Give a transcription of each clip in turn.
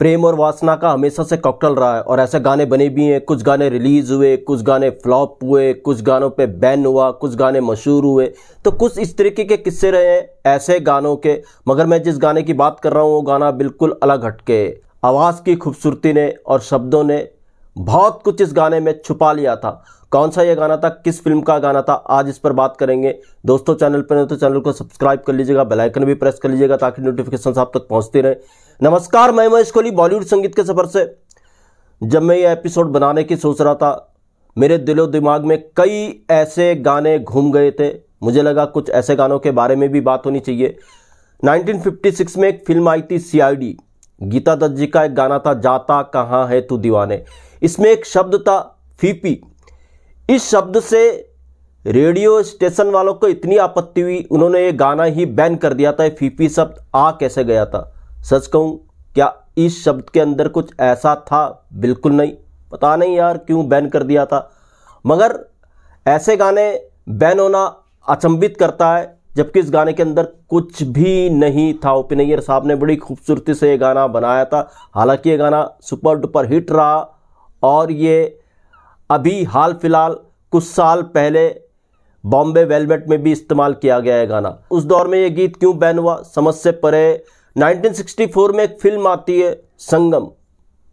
प्रेम और वासना का हमेशा से कॉकटेल रहा है और ऐसे गाने बने भी हैं। कुछ गाने रिलीज हुए, कुछ गाने फ्लॉप हुए, कुछ गानों पे बैन हुआ, कुछ गाने मशहूर हुए। तो कुछ इस तरीके के किस्से रहे हैं ऐसे गानों के। मगर मैं जिस गाने की बात कर रहा हूँ वो गाना बिल्कुल अलग हटके है। आवाज़ की खूबसूरती ने और शब्दों ने बहुत कुछ इस गाने में छुपा लिया था। कौन सा ये गाना था, किस फिल्म का गाना था, आज इस पर बात करेंगे। दोस्तों चैनल पर नहीं तो चैनल को सब्सक्राइब कर लीजिएगा, बेल आइकन भी प्रेस कर लीजिएगा ताकि नोटिफिकेशन आप तक पहुंचते रहे। नमस्कार, मैं महेश कोहली बॉलीवुड संगीत के सफर से। जब मैं ये एपिसोड बनाने की सोच रहा था मेरे दिलो दिमाग में कई ऐसे गाने घूम गए थे। मुझे लगा कुछ ऐसे गानों के बारे में भी बात होनी चाहिए। 1956 में एक फिल्म आई थी CID, गीता दत्त जी का एक गाना था जाता कहाँ है तू दीवाने। इसमें एक शब्द था फीपी। इस शब्द से रेडियो स्टेशन वालों को इतनी आपत्ति हुई, उन्होंने ये गाना ही बैन कर दिया था। फीपी शब्द आ कैसे गया था? सच कहूं, क्या इस शब्द के अंदर कुछ ऐसा था? बिल्कुल नहीं, पता नहीं यार क्यों बैन कर दिया था। मगर ऐसे गाने बैन होना अचंभित करता है, जबकि इस गाने के अंदर कुछ भी नहीं था। ओपी नैयर साहब ने बड़ी खूबसूरती से ये गाना बनाया था। हालांकि ये गाना सुपर डुपर हिट रहा और ये अभी हाल फिलहाल कुछ साल पहले बॉम्बे वेलवेट में भी इस्तेमाल किया गया है गाना। उस दौर में ये गीत क्यों बैन हुआ समझ से परे। 1964 में एक फिल्म आती है संगम,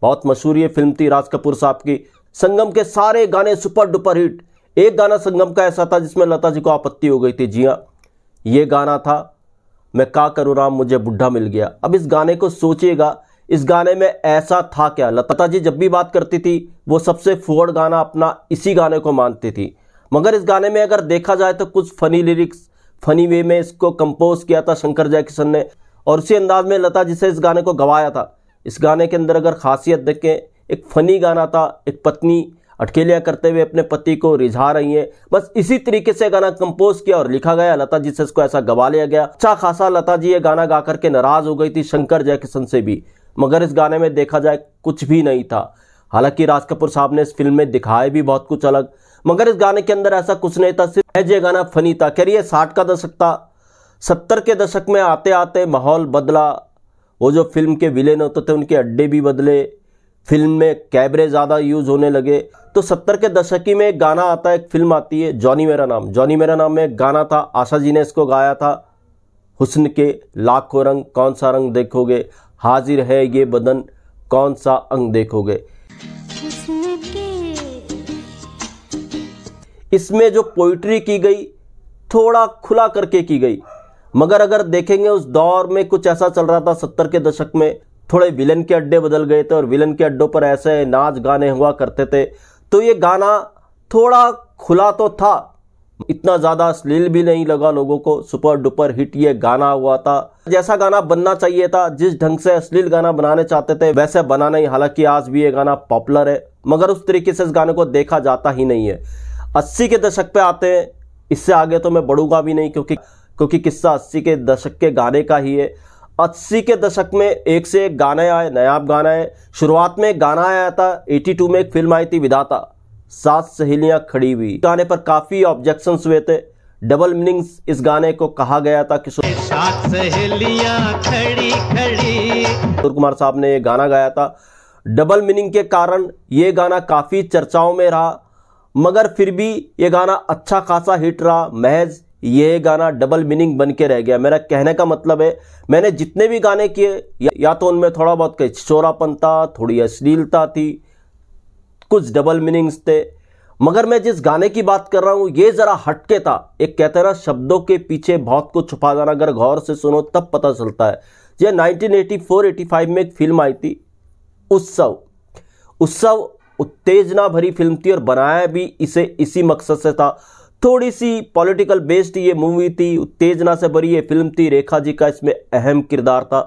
बहुत मशहूर ये फिल्म थी राज कपूर साहब की। संगम के सारे गाने सुपर डुपर हिट। एक गाना संगम का ऐसा था जिसमें लता जी को आपत्ति हो गई थी। जी हाँ, ये गाना था मैं का करूँ राम मुझे बुढ़ा मिल गया। अब इस गाने को सोचिएगा, इस गाने में ऐसा था क्या? लता जी जब भी बात करती थी वो सबसे फॉरवर्ड गाना अपना इसी गाने को मानती थी। मगर इस गाने में अगर देखा जाए तो कुछ फनी लिरिक्स, फनी वे में इसको कंपोज किया था शंकर जयकिशन ने और उसी अंदाज में लता जी से इस गाने को गवाया था। इस गाने के अंदर अगर खासियत देखें, एक फनी गाना था। एक पत्नी अटकेलियाँ करते हुए अपने पति को रिझा रही है, बस इसी तरीके से गाना कंपोज किया और लिखा गया। लता जी से इसको ऐसा गवा लिया गया। अच्छा खासा लता जी ये गाना गा करके नाराज हो गई थी शंकर जयकिशन से भी। मगर इस गाने में देखा जाए कुछ भी नहीं था। हालांकि राज कपूर साहब ने इस फिल्म में दिखाया भी बहुत कुछ अलग, मगर इस गाने के अंदर ऐसा कुछ नहीं था। सिर्फ ये गाना फनी था। कह रही है 60 का दशक था, 70 के दशक में आते आते माहौल बदला। वो जो फिल्म के विलेन होते थे उनके अड्डे भी बदले, फिल्म में कैबरे ज़्यादा यूज होने लगे। तो 70 के दशक ही में एक गाना आता है, एक फिल्म आती है जॉनी मेरा नाम। जॉनी मेरा नाम में एक गाना था, आशा जी ने इसको गाया था। हुस्न के लाखों रंग कौन सा रंग देखोगे, हाजिर है ये बदन कौन सा अंग देखोगे। इसमें जो पोइट्री की गई थोड़ा खुला करके की गई। मगर अगर देखेंगे उस दौर में कुछ ऐसा चल रहा था 70 के दशक में, थोड़े विलन के अड्डे बदल गए थे और विलन के अड्डों पर ऐसे नाच गाने हुआ करते थे। तो ये गाना थोड़ा खुला तो था, इतना ज़्यादा अश्लील भी नहीं लगा लोगों को। सुपर डुपर हिट ये गाना हुआ था, जैसा गाना बनना चाहिए था। जिस ढंग से अश्लील गाना बनाने चाहते थे वैसे बना नहीं। हालांकि आज भी ये गाना पॉपुलर है, मगर उस तरीके से इस गाने को देखा जाता ही नहीं है। 80 के दशक पे आते हैं, इससे आगे तो मैं बढ़ूंगा भी नहीं क्योंकि किस्सा 80 के दशक के गाने का ही है। 80 के दशक में एक से एक गाने आए, नायाब गाना है। शुरुआत में एक गाना आया था 82 में, एक फिल्म आई थी विधाता, 7 सहेलियां खड़ी हुई। गाने पर काफी ऑब्जेक्शंस हुए थे। डबल मीनिंग्स इस गाने को कहा गया था कि 7 सहेलियां खड़ी खड़ी। किशोर कुमार साहब ने ये गाना गाया था। डबल मीनिंग के कारण ये गाना काफी चर्चाओं में रहा, मगर फिर भी ये गाना अच्छा खासा हिट रहा। महज ये गाना डबल मीनिंग बन के रह गया। मेरा कहने का मतलब है, मैंने जितने भी गाने किए या तो उनमें थोड़ा बहुत छिछोरापन था, थोड़ी अश्लीलता थी, कुछ डबल मीनिंग्स थे। मगर मैं जिस गाने की बात कर रहा हूं ये जरा हटके था। एक कहते रहा शब्दों के पीछे बहुत कुछ छुपा जाना, अगर गौर से सुनो तब पता चलता है। ये 1984-85 में एक फिल्म आई थी उत्सव। उत्सव उत्तेजना भरी फिल्म थी और बनाया भी इसी मकसद से था। थोड़ी सी पॉलिटिकल बेस्ड ये मूवी थी, उत्तेजना से भरी ये फिल्म थी। रेखा जी का इसमें अहम किरदार था।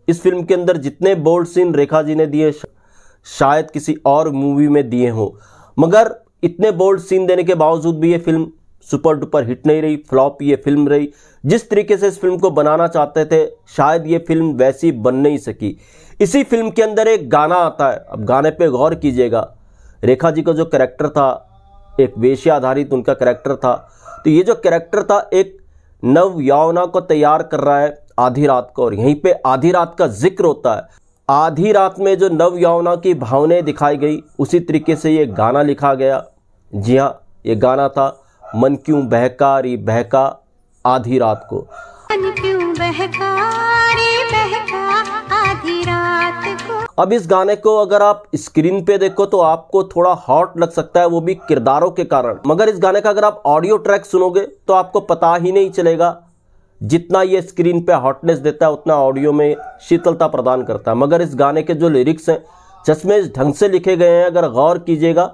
इस फिल्म के अंदर जितने बोल्ड सीन रेखा जी ने दिए शायद किसी और मूवी में दिए हों, मगर इतने बोल्ड सीन देने के बावजूद भी ये फिल्म सुपर डुपर हिट नहीं रही, फ्लॉप ये फिल्म रही। जिस तरीके से इस फिल्म को बनाना चाहते थे शायद ये फिल्म वैसी बन नहीं सकी। इसी फिल्म के अंदर एक गाना आता है, अब गाने पे गौर कीजिएगा। रेखा जी का जो कैरेक्टर था एक वेश्या आधारित उनका कैरेक्टर था। तो ये जो कैरेक्टर था एक नव यौवना को तैयार कर रहा है आधी रात को, और यहीं पे आधी रात का जिक्र होता है। आधी रात में जो नव यौवना की भावनाएं दिखाई गई, उसी तरीके से ये गाना लिखा गया। जी हाँ, ये गाना था मन क्यों बहका रे बहका आधी रात को। मन क्यों बहका रे बहका आधी रात को। अब इस गाने को अगर आप स्क्रीन पे देखो तो आपको थोड़ा हॉट लग सकता है, वो भी किरदारों के कारण, मगर इस गाने का अगर आप ऑडियो ट्रैक सुनोगे तो आपको पता ही नहीं चलेगा। जितना ये स्क्रीन पे हॉटनेस देता है उतना ऑडियो में शीतलता प्रदान करता है। मगर इस गाने के जो लिरिक्स हैं चश्मे ढंग से लिखे गए हैं, अगर गौर कीजिएगा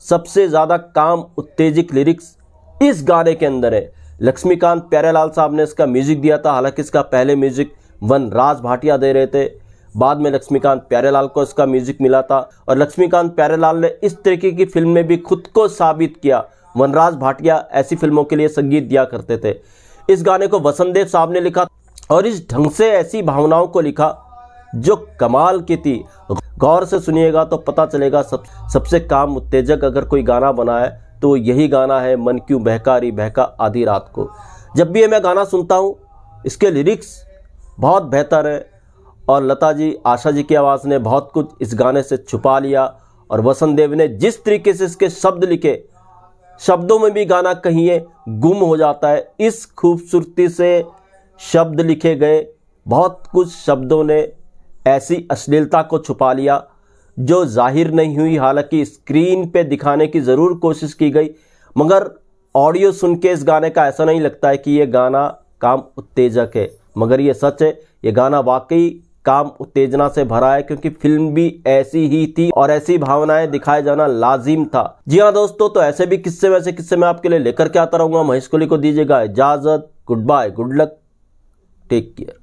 सबसे ज़्यादा काम उत्तेजक लिरिक्स इस गाने के अंदर है। लक्ष्मीकांत प्यारेलाल साहब ने इसका म्यूजिक दिया था, हालांकि इसका पहले म्यूजिक वनराज भाटिया दे रहे थे, बाद में लक्ष्मीकांत प्यारेलाल को इसका म्यूजिक मिला था। और लक्ष्मीकांत प्यारेलाल ने इस तरीके की फिल्म में भी खुद को साबित किया। वनराज भाटिया ऐसी फिल्मों के लिए संगीत दिया करते थे। इस गाने को वसंतदेव साहब ने लिखा और इस ढंग से ऐसी भावनाओं को लिखा जो कमाल की थी। गौर से सुनिएगा तो पता चलेगा सबसे काम उत्तेजक अगर कोई गाना बना है तो यही गाना है, मन क्यों बहका री बहका आधी रात को। जब भी मैं गाना सुनता हूँ इसके लिरिक्स बहुत बेहतर है और लता जी, आशा जी की आवाज़ ने बहुत कुछ इस गाने से छुपा लिया। और वसंतदेव ने जिस तरीके से इसके शब्द लिखे, शब्दों में भी गाना कहीं ये गुम हो जाता है। इस खूबसूरती से शब्द लिखे गए, बहुत कुछ शब्दों ने ऐसी अश्लीलता को छुपा लिया जो जाहिर नहीं हुई। हालांकि स्क्रीन पे दिखाने की ज़रूर कोशिश की गई, मगर ऑडियो सुन के इस गाने का ऐसा नहीं लगता है कि ये गाना काम उत्तेजक है। मगर ये सच है, ये गाना वाकई काम उत्तेजना से भरा है, क्योंकि फिल्म भी ऐसी ही थी और ऐसी भावनाएं दिखाए जाना लाजिम था। जी हाँ दोस्तों, तो ऐसे भी किस्से वैसे किस्से मैं आपके लिए लेकर के आता रहूंगा। महेश कोहली को दीजिएगा इजाजत। Good bye, good luck, take care.